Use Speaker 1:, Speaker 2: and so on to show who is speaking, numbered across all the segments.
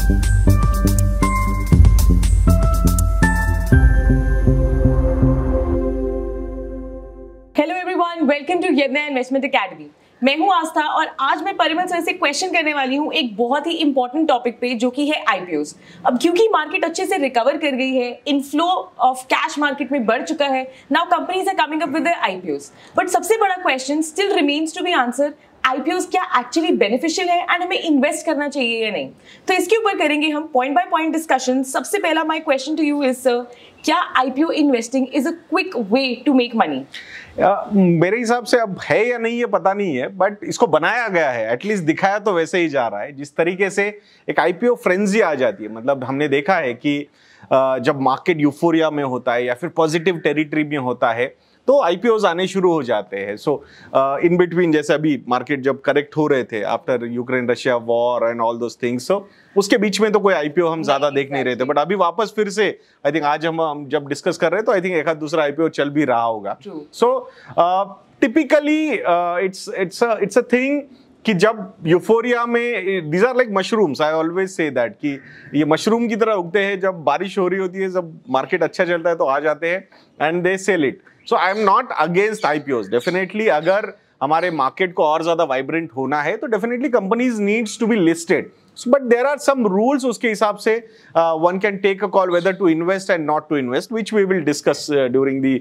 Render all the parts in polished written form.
Speaker 1: Welcome to यज्ञ investment academy. मैं हूं आस्था और आज मैं परिमल सर से क्वेश्चन करने वाली हूं एक बहुत ही इंपॉर्टेंट टॉपिक पे, जो कि है आईपीओस। अब क्योंकि मार्केट अच्छे से रिकवर कर गई है, इनफ्लो ऑफ कैश मार्केट में बढ़ चुका है, now companies are coming up with IPOs. But सबसे बड़ा question still remains to be answer, IPOs क्या एक्चुअली बेनिफिशियल है एंड हमें इन्वेस्ट करना चाहिए या नहीं। तो इसके ऊपर करेंगे हम पॉइंट बाय पॉइंट डिस्कशन। सबसे पहला my question to you is sir, क्या IPO investing is a quick way to make money?
Speaker 2: मेरे हिसाब से अब है या नहीं ये पता नहीं है, बट इसको बनाया गया है, एटलीस्ट दिखाया तो वैसे ही जा रहा है। जिस तरीके से एक आईपीओ फ्रेंजी आ जाती है, मतलब हमने देखा है कि जब मार्केट यूफोरिया में होता है या फिर पॉजिटिव टेरिटरी में होता है तो आईपीओज आने शुरू हो जाते हैं। सो इन बिटवीन, जैसे अभी मार्केट जब करेक्ट हो रहे थे after Ukraine Russia war and all those things, so उसके बीच में तो कोई आईपीओ हम ज्यादा देख नहीं रहे थे। बट अभी वापस फिर से आई थिंक आज हम जब डिस्कस कर रहे हैं तो आई थिंक एक आध दूसरा आईपीओ चल भी रहा होगा। So typically it's a thing कि जब यूफोरिया में, these are like mushrooms, I always say that कि ये मशरूम की तरह उगते हैं। जब बारिश हो रही होती है, जब मार्केट अच्छा चलता है तो आ जाते हैं and they sell it. So I am not against IPOs. Definitely अगर हमारे मार्केट को और ज्यादा वाइब्रेंट होना है तो definitely companies needs to be listed, but there are some rules. उसके हिसाब से one can take a call whether to invest and not to invest, which we will discuss during the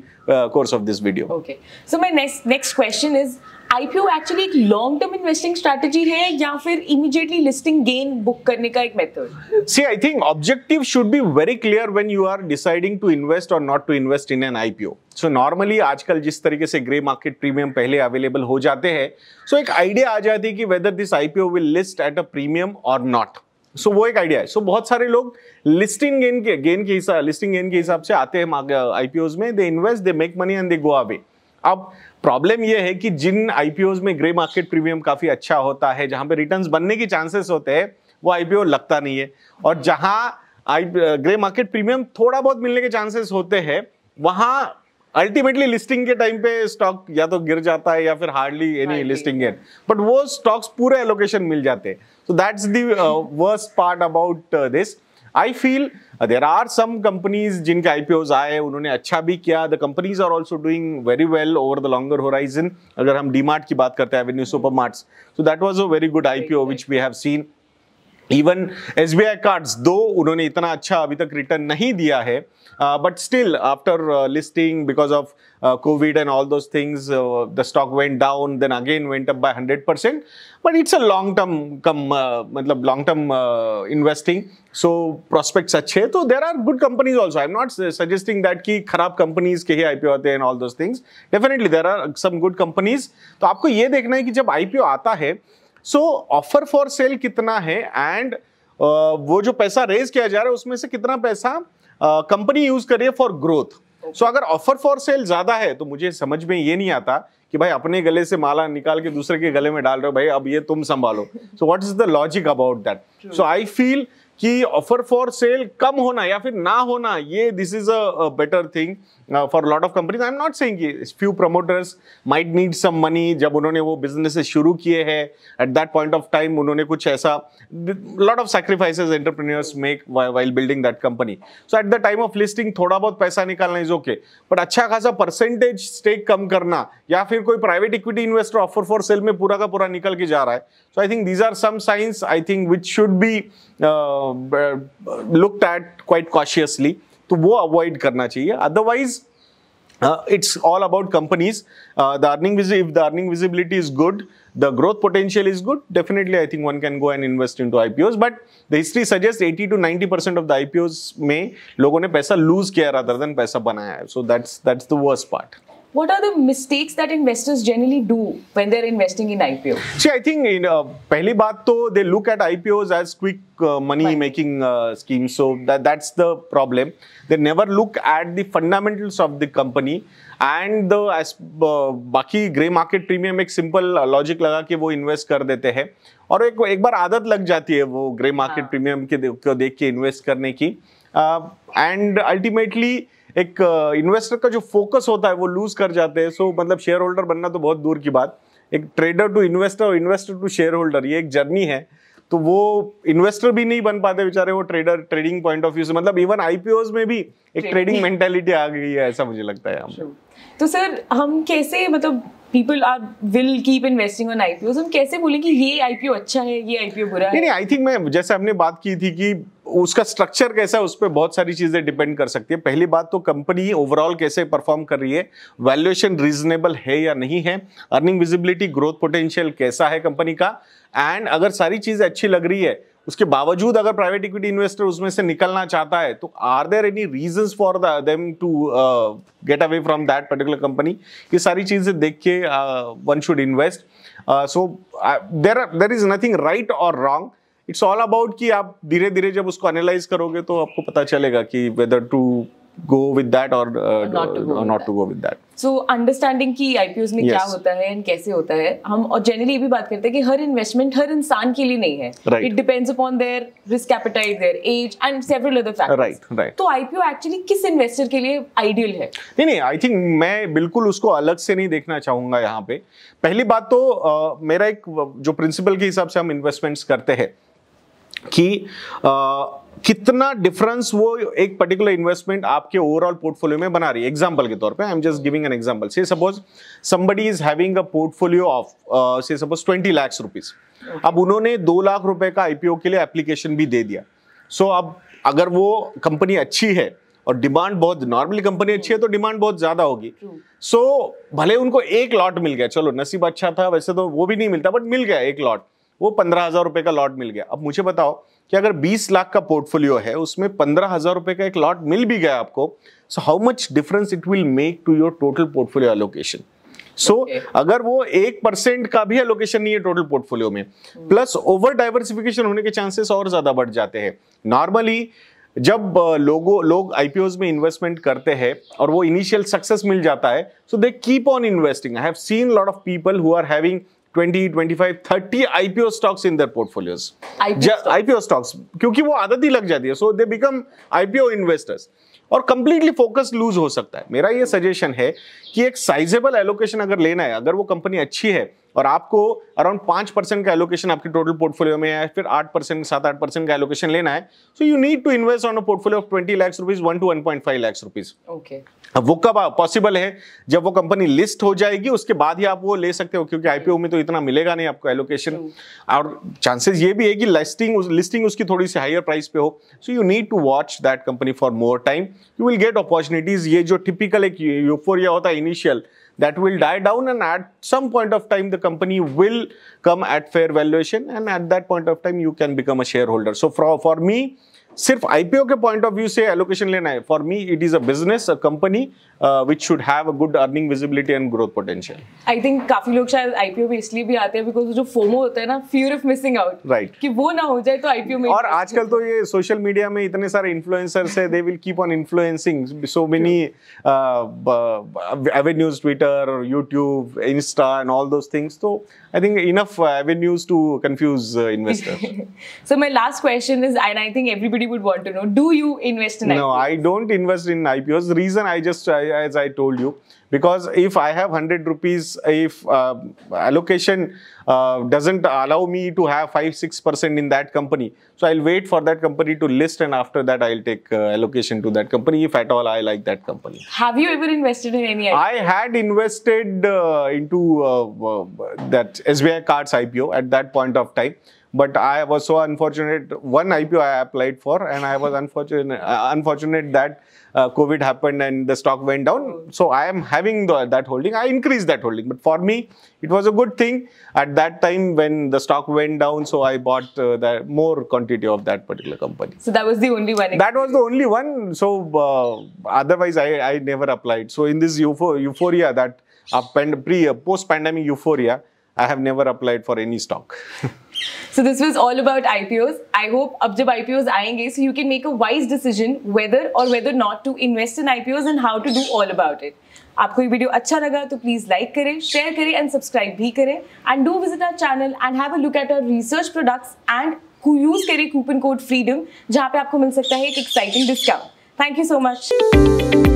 Speaker 2: course of this video.
Speaker 1: Okay, so my next question is, IPO actually एक long term investing strategy है या फिर immediately listing gain book करने का एक method?
Speaker 2: See, I think objective should be very clear when you are deciding to invest or not to invest in an IPO. So normally आजकल जिस तरीके से ग्रे मार्केट प्रीमियम पहले available हो जाते हैं, so एक आइडिया आ जाती है कि whether this IPO will list at a premium or not. So वो एक आइडिया है। So बहुत सारे लोग लिस्टिंग गेन के हिसाब से आते हैं आईपीओज में, they invest, they make money and they go away. अब प्रॉब्लम यह है कि जिन आईपीओज में ग्रे मार्केट प्रीमियम काफी अच्छा होता है, जहां पे रिटर्न्स बनने के चांसेस होते हैं, वो आईपीओ लगता नहीं है। और जहां ग्रे मार्केट प्रीमियम थोड़ा बहुत मिलने के चांसेस होते हैं, वहां अल्टीमेटली लिस्टिंग के टाइम पे स्टॉक या तो गिर जाता है या फिर hardly any listing gain, but वो स्टॉक्स पूरे एलोकेशन मिल जाते हैं। So that's the worst part about this. I feel there are some companies जिनके IPOs आए, उन्होंने अच्छा भी किया। The companies are also doing very well over the longer horizon. अगर हम DMart की बात करते हैं, Avenue Supermarts, so that was a very good IPO which we have seen. Even SBI Cards, though उन्होंने इतना अच्छा अभी तक रिटर्न नहीं दिया है, but still after listing because of COVID and all those things, the stock went down, then again went up by 100%. But it's a long term मतलब long term investing, so prospects अच्छे हैं। तो there are good companies also. I'm not suggesting that कि खराब companies के ही IPO आते हैं and all those things. Definitely there are some good companies. तो आपको ये देखना है कि जब IPO आता है, सो ऑफर फॉर सेल कितना है एंड वो जो पैसा रेज किया जा रहा है उसमें से कितना पैसा कंपनी यूज कर रही है फॉर ग्रोथ। सो अगर ऑफर फॉर सेल ज्यादा है तो मुझे समझ में ये नहीं आता कि भाई अपने गले से माला निकाल के दूसरे के गले में डाल रहे हो, भाई अब ये तुम संभालो। So what is the logic about that? So I feel कि ऑफर फॉर सेल कम होना या फिर ना होना, ये this is a better thing for lot of companies. I am not saying कि few promoters might need some money. जब उन्होंने वो बिजनेस शुरू किए हैं, at that point of time उन्होंने कुछ ऐसा, lot of sacrifices entrepreneurs make while building that company. So at the time of listing थोड़ा बहुत पैसा निकालना इज ओके, बट अच्छा खासा परसेंटेज स्टेक कम करना, या फिर कोई private equity investor offer for sale में पूरा का पूरा निकल के जा रहा है। So I think these are some signs I think which should be looked at quite cautiously, तो वो अवॉइड करना चाहिए। Otherwise it's all about companies. The if the earning visibility is good, the growth potential is good, definitely I think one can go and invest into IPOs. But the history suggests 80 to 90% of the IPOs में लोगों ने पैसा lose किया rather than पैसा बनाया है. So that's the worst part.
Speaker 1: What are the mistakes that investors generally do when they're investing in IPO?
Speaker 2: See, I think पहली बात तो they look at IPOs as quick money making schemes. So that's the problem. They never look at the fundamentals of the company. And बाकी grey market premium एक simple logic लगा कि वो invest कर देते हैं, और एक बार आदत लग जाती है वो ग्रे मार्केट प्रीमियम को देख के इन्वेस्ट करने की, एंड अल्टीमेटली एक इन्वेस्टर का जो फोकस होता है वो लूज कर जाते हैं। सो मतलब शेयर होल्डर बनना तो बहुत दूर की बात, एक ट्रेडर टू इन्वेस्टर और इन्वेस्टर टू शेयर होल्डर, ये एक जर्नी है। तो वो इन्वेस्टर भी नहीं बन पाते बेचारे, वो ट्रेडिंग पॉइंट ऑफ व्यू से, मतलब इवन आईपीओज में भी एक ट्रेडिंग मेंटालिटी आ गई है, ऐसा मुझे लगता है।
Speaker 1: तो सर हम कैसे, मतलब people will keep investing on IPOs, हम कैसे बोलें कि ये IPO अच्छा है, ये IPO बुरा है?
Speaker 2: नहीं, आई थिंक मैं जैसे हमने बात की थी कि उसका स्ट्रक्चर कैसा है, उस पर बहुत सारी चीजें डिपेंड कर सकती है। पहली बात तो कंपनी ओवरऑल कैसे परफॉर्म कर रही है, वैल्यूएशन रीजनेबल है या नहीं है, अर्निंग विजिबिलिटी, ग्रोथ पोटेंशियल कैसा है कंपनी का, एंड अगर सारी चीजें अच्छी लग रही है उसके बावजूद अगर प्राइवेट इक्विटी इन्वेस्टर उसमें से निकलना चाहता है, तो are there any reasons for them to get away from that particular company? ये सारी चीजें देख के one should invest. So there is nothing right और रॉन्ग, इट्स ऑल अबाउट कि आप धीरे धीरे जब उसको एनालाइज करोगे तो आपको पता चलेगा कि whether to go with that or not to go with that.
Speaker 1: So understanding कि IPOs में क्या होता है and कैसे होता है, हम और generally ये भी बात करते हैं कि हर इन्वेस्टमेंट हर इंसान के लिए नहीं है. It depends upon their risk appetite, their age and several other factors.
Speaker 2: Right.
Speaker 1: तो IPO actually किस इन्वेस्टर के लिए आइडियल है?
Speaker 2: नहीं, आई थिंक मैं बिल्कुल उसको अलग से नहीं देखना चाहूंगा यहाँ पे। पहली बात तो मेरा एक जो प्रिंसिपल के हिसाब से हम इन्वेस्टमेंट्स करते हैं कि कितना डिफरेंस वो एक पर्टिकुलर इन्वेस्टमेंट आपके ओवरऑल पोर्टफोलियो में बना रही है। एग्जांपल के तौर पे I am just giving an example, say suppose somebody is having a portfolio of say suppose 20 lakh rupees. अब उन्होंने 2 लाख रुपए का आईपीओ के लिए एप्लीकेशन भी दे दिया। सो अब अगर वो कंपनी अच्छी है और डिमांड बहुत, नॉर्मली कंपनी अच्छी है तो डिमांड बहुत ज्यादा होगी, सो भले उनको एक लॉट मिल गया, चलो नसीब अच्छा था, वैसे तो वो भी नहीं मिलता बट मिल गया एक लॉट, वो 15,000 रुपए का लॉट मिल गया। अब मुझे बताओ कि अगर 20 लाख का पोर्टफोलियो है, उसमें 15,000 रुपए का एक लॉट मिल भी गया आपको, so how much difference it will make to your total portfolio allocation. So अगर वो 1% का भी एलोकेशन नहीं है टोटल पोर्टफोलियो में, प्लस ओवर डाइवर्सिफिकेशन होने के चांसेस और ज्यादा बढ़ जाते हैं। नॉर्मली जब लोग आईपीओज में इन्वेस्टमेंट करते हैं और वो इनिशियल सक्सेस मिल जाता है, so they keep on investing. I have seen lot of people who are having 20, 25, 30 IPO stocks in their portfolios. IPO stocks, क्योंकि वो आदत ही लग जाती है, so they become IPO investors. और कंप्लीटली फोकस लूज हो सकता है। मेरा ये सजेशन है कि एक साइजेबल एलोकेशन अगर लेना है, अगर वो कंपनी अच्छी है और आपको अराउंड 5% का एलोकेशन आपके टोटल पोर्टफोलियो में है, फिर 8%, 7-8% का एलोकेशन लेना है, so you need to invest on a portfolio of 20 lakh rupees, 1 to 1.5 lakh rupees.
Speaker 1: Okay,
Speaker 2: अब वो कब पॉसिबल है? जब वो कंपनी लिस्ट हो जाएगी, उसके बाद ही आप वो ले सकते हो, क्योंकि आईपीओ में तो इतना मिलेगा नहीं आपको एलोकेशन, और चांसेस ये भी है कि लिस्टिंग उसकी थोड़ी सी हायर प्राइस पे हो। So you need to watch that company for more time, you will get opportunities. ये जो टिपिकल एक यूफोरिया होता है initial, that will die down, and at some point of time the company will come at fair valuation, and at that point of time you can become a shareholder. So for me, सिर्फ IPO के point of view से allocation लेना है, for me it is a business, a company which should have a good earning visibility and growth potential.
Speaker 1: I think काफी लोग शायद IPO में इसलिए भी आते हैं बिकॉज़ जो फोमो होता है ना, fear of missing out,
Speaker 2: right,
Speaker 1: कि वो ना हो जाए तो आईपीओ में।
Speaker 2: और आजकल तो ये सोशल मीडिया में इतने सारे इन्फ्लुएंसर्स है, they will keep on influencing so many avenues, Twitter, YouTube, Insta and all those things. So I think enough avenues to confuse investors.
Speaker 1: So my last question is, and I think everybody would want to know, do you invest in IPOs?
Speaker 2: No, I don't invest in IPOs. The reason as I told you, because if I have 100 rupees, if allocation doesn't allow me to have 5-6% in that company, so I'll wait for that company to list, and after that I'll take allocation to that company if at all I like that company.
Speaker 1: Have you ever invested in any IPO?
Speaker 2: I had invested into that SBI Cards IPO at that point of time. But I was so unfortunate. One IPO I applied for, and I was unfortunate that COVID happened and the stock went down. So I am having that holding. I increased that holding. But for me, it was a good thing at that time when the stock went down. So I bought that more quantity of that particular company.
Speaker 1: So that was the only one.
Speaker 2: That was the only one. So otherwise, I never applied. So in this euphoria, that post-pandemic euphoria, I have never applied for any stock.
Speaker 1: So this was all about IPOs. I hope अब जब IPOs आएंगे, so you can make a wise decision whether not to invest in IPOs and how to do all about it. आपको ये video अच्छा लगा तो please like करें, share करें एंड सब्सक्राइब भी करें, and do visit our channel and have a look at our research products and use करें कूपन कोड फ्रीडम, जहाँ पे आपको मिल सकता है एक exciting discount. Thank you so much.